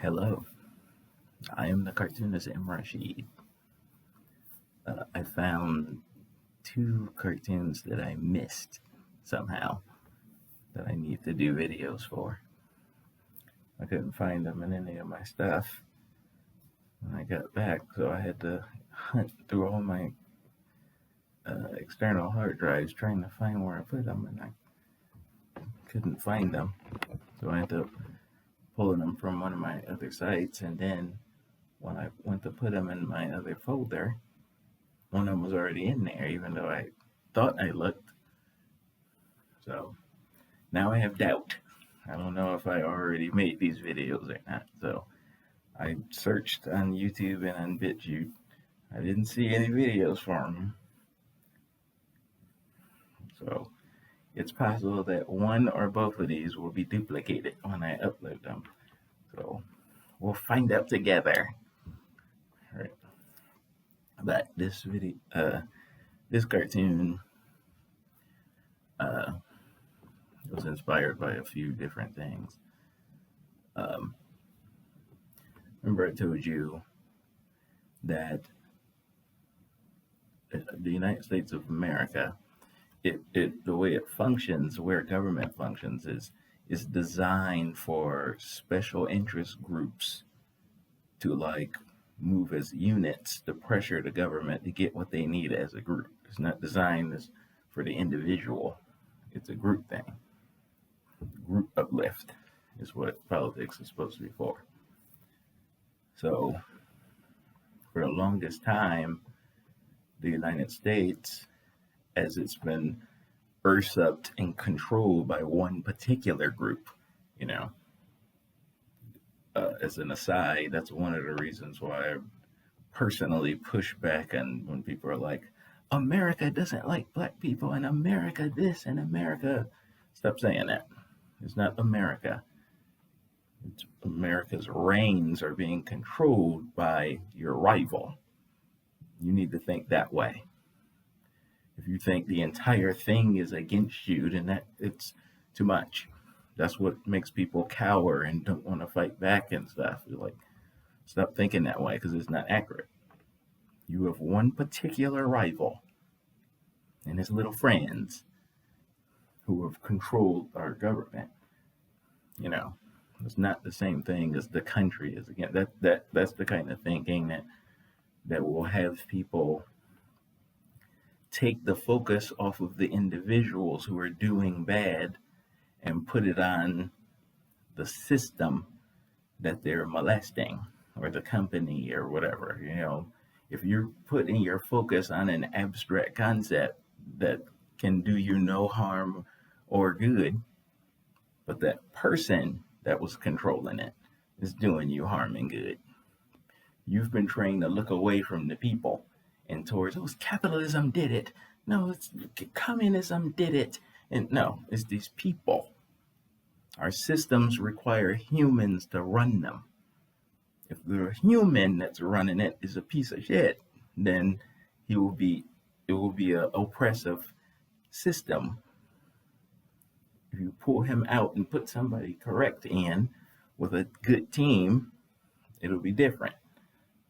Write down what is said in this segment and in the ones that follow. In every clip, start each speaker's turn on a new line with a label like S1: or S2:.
S1: Hello, I am the cartoonist M. Rashid. I found two cartoons that I missed somehow that I need to do videos for. I couldn't find them in any of my stuff when I got back, so I had to hunt through all my external hard drives trying to find where I put them, and I couldn't find them. So I ended up pulling them from one of my other sites, and then when I went to put them in my other folder, one of them was already in there, even though I thought I looked. So now I have doubt. I don't know if I already made these videos or not. So I searched on YouTube and on BitChute. I didn't see any videos for them. So it's possible that one or both of these will be duplicated when I upload them. So we'll find out together. All right. But this video, this cartoon was inspired by a few different things. Remember I told you that the United States of America, the way it functions, where government functions, is designed for special interest groups to like move as units to pressure the government to get what they need as a group. It's not designed for the individual. It's a group thing. Group uplift is what politics is supposed to be for. So for the longest time, the United States, as it's been usurped and controlled by one particular group, as an aside, that's one of the reasons why I personally push back on when people are like, America doesn't like black people, and America this, and America. Stop saying that. It's not America. It's America's reigns are being controlled by your rival. You need to think that way. If you think the entire thing is against you, then it's too much. That's what makes people cower and don't want to fight back and stuff. You're like, stop thinking that way because it's not accurate. You have one particular rival and his little friends who have controlled our government. It's not the same thing as the country is. Again, that's the kind of thinking that will have people take the focus off of the individuals who are doing bad and put it on the system that they're molesting or the company or whatever. If you're putting your focus on an abstract concept that can do you no harm or good, but that person that was controlling it is doing you harm and good, you've been trained to look away from the people and towards, capitalism did it. No, it's communism did it. And no, it's these people. Our systems require humans to run them. If the human that's running it is a piece of shit, then it will be an oppressive system. If you pull him out and put somebody correct in with a good team, it'll be different.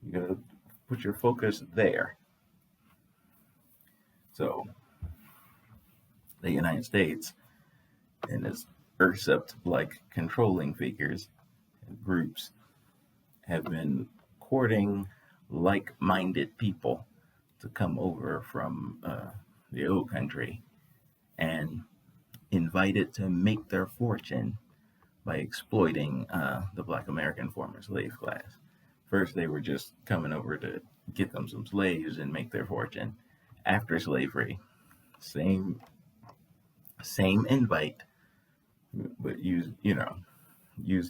S1: You gotta put your focus there. So the United States and its usurped like controlling figures and groups have been courting like-minded people to come over from the old country and invited to make their fortune by exploiting the Black American former slave class. First, they were just coming over to get them some slaves and make their fortune. After slavery, same invite, but use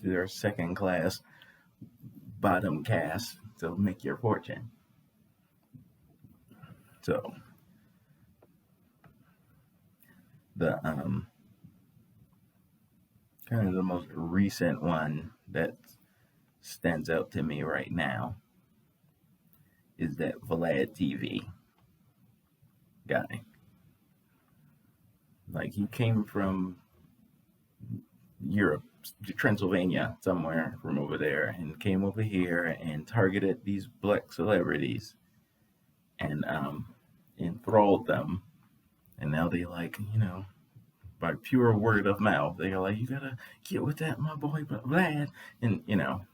S1: their second class bottom caste to make your fortune. So the kind of the most recent one that stands out to me right now is that Vlad TV guy. Like, he came from Europe Transylvania, somewhere from over there, and came over here and targeted these black celebrities and enthralled them. And now they like, by pure word of mouth, they are like, you gotta get with that, my boy Vlad. And,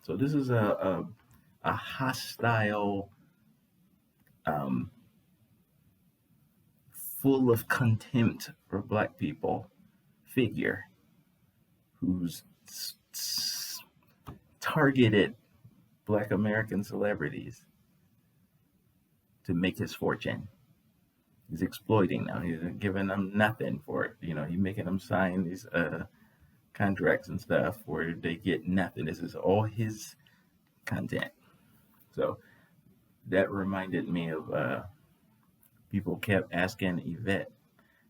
S1: so this is a hostile, um, full of contempt for black people figure who's targeted black American celebrities to make his fortune. He's exploiting them. He's giving them nothing for it. He's making them sign these contracts and stuff where they get nothing. This is all his content. So that reminded me of people kept asking Yvette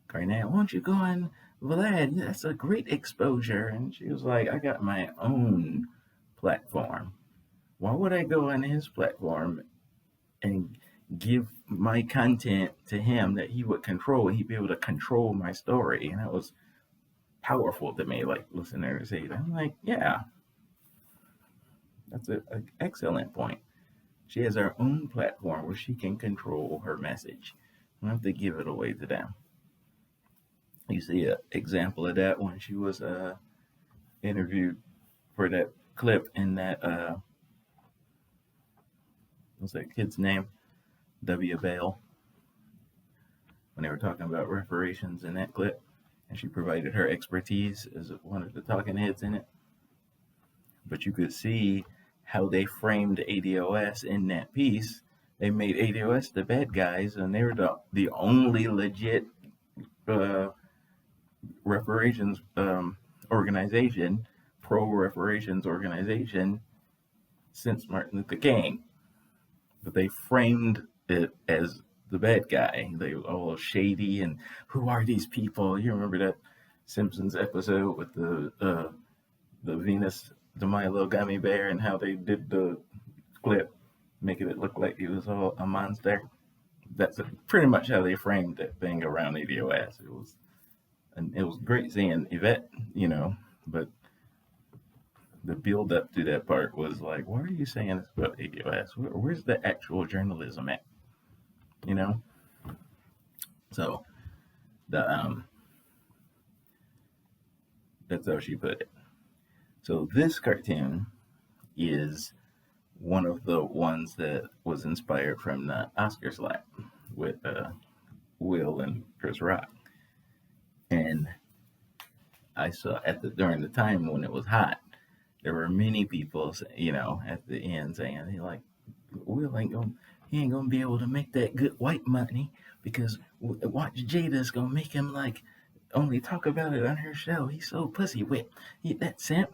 S1: Garnett, why don't you go on Vlad? That's a great exposure. And she was like, I got my own platform. Why would I go on his platform and give my content to him that he would control? He'd be able to control my story. And that was powerful to me, like listening to her say that. I'm like, yeah, that's an excellent point. She has her own platform where she can control her message. I don't have to give it away to them. You see an example of that when she was interviewed for that clip in that, what's that kid's name? W. Bell. When they were talking about reparations in that clip. And she provided her expertise as one of the talking heads in it. But you could see how they framed ADOS in that piece. They made ADOS the bad guys, and they were the only legit reparations organization, pro-reparations organization since Martin Luther King. But they framed it as the bad guy. They were all shady, and who are these people? You remember that Simpsons episode with the Venus de Milo gummy bear and how they did the clip, making it look like he was all a monster? That's pretty much how they framed that thing around ADOS. It was great seeing Yvette, but the build up to that part was like, why are you saying this about ADOS? Where's the actual journalism at? So the that's how she put it. So this cartoon is one of the ones that was inspired from the Oscar slap with Will and Chris Rock. And I saw during the time when it was hot, there were many people, at the end saying, they like, Will he ain't gonna be able to make that good white money because watch Jada's gonna make him like only talk about it on her show. He's so pussy whipped. That simp,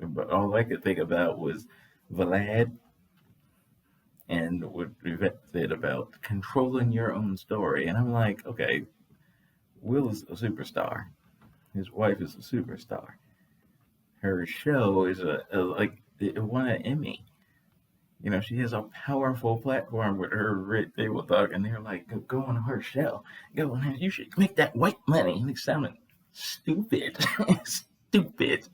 S1: But all I could think about was Vlad and what Yvette said about controlling your own story. And I'm like, okay, Will is a superstar. His wife is a superstar. Her show is it won an Emmy. She has a powerful platform with her Red Table Talk, and they're like, go on her show. Go on, you should make that white money. And it sounded stupid. Stupid.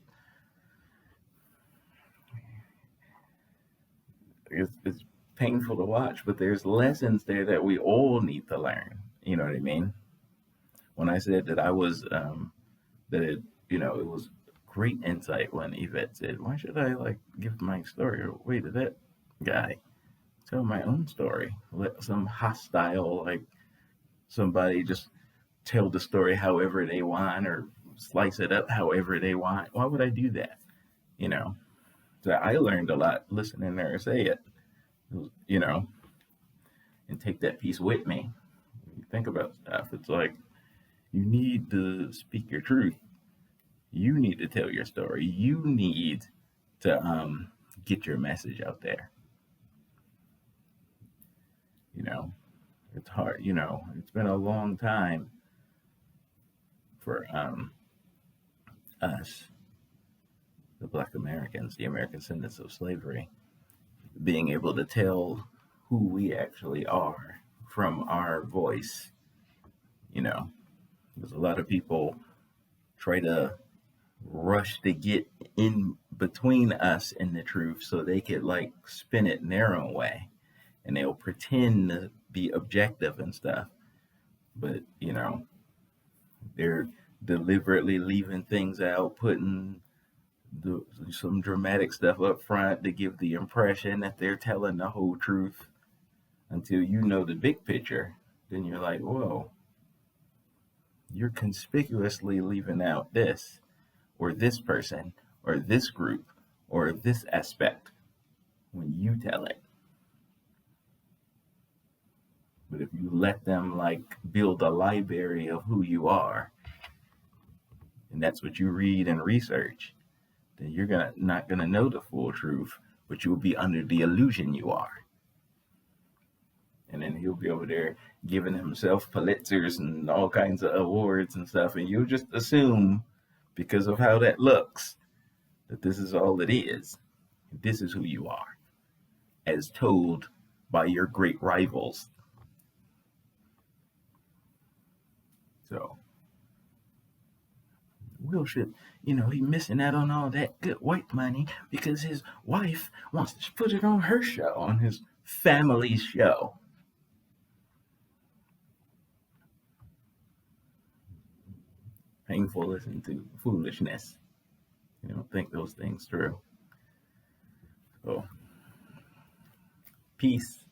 S1: It's painful to watch, but there's lessons there that we all need to learn. You know what I mean? When I said that I was, it was great insight when Yvette said, why should I give my story away to that guy? Tell my own story. Let some hostile, somebody just tell the story however they want or slice it up however they want. Why would I do that? So I learned a lot listening to her say it, and take that piece with me. When you think about stuff, it's like, you need to speak your truth. You need to tell your story. You need to get your message out there. It's hard. It's been a long time for us, the Black Americans, the American descendants of slavery, being able to tell who we actually are from our voice. Because a lot of people try to rush to get in between us and the truth so they could like spin it in their own way, and they'll pretend to be objective and stuff, but they're deliberately leaving things out, putting some dramatic stuff up front to give the impression that they're telling the whole truth, until you know the big picture. Then you're like, whoa, you're conspicuously leaving out this, or this person, or this group, or this aspect when you tell it. But if you let them like build a library of who you are, and that's what you read and research, then you're not gonna know the full truth, but you'll be under the illusion you are. And then he'll be over there giving himself Pulitzers and all kinds of awards and stuff, and you'll just assume, because of how that looks, that this is all it is. This is who you are, as told by your great rivals. So Will should, he missing out on all that good white money because his wife wants to put it on her show, on his family show. Painful listen to foolishness. You don't think those things through. So, peace.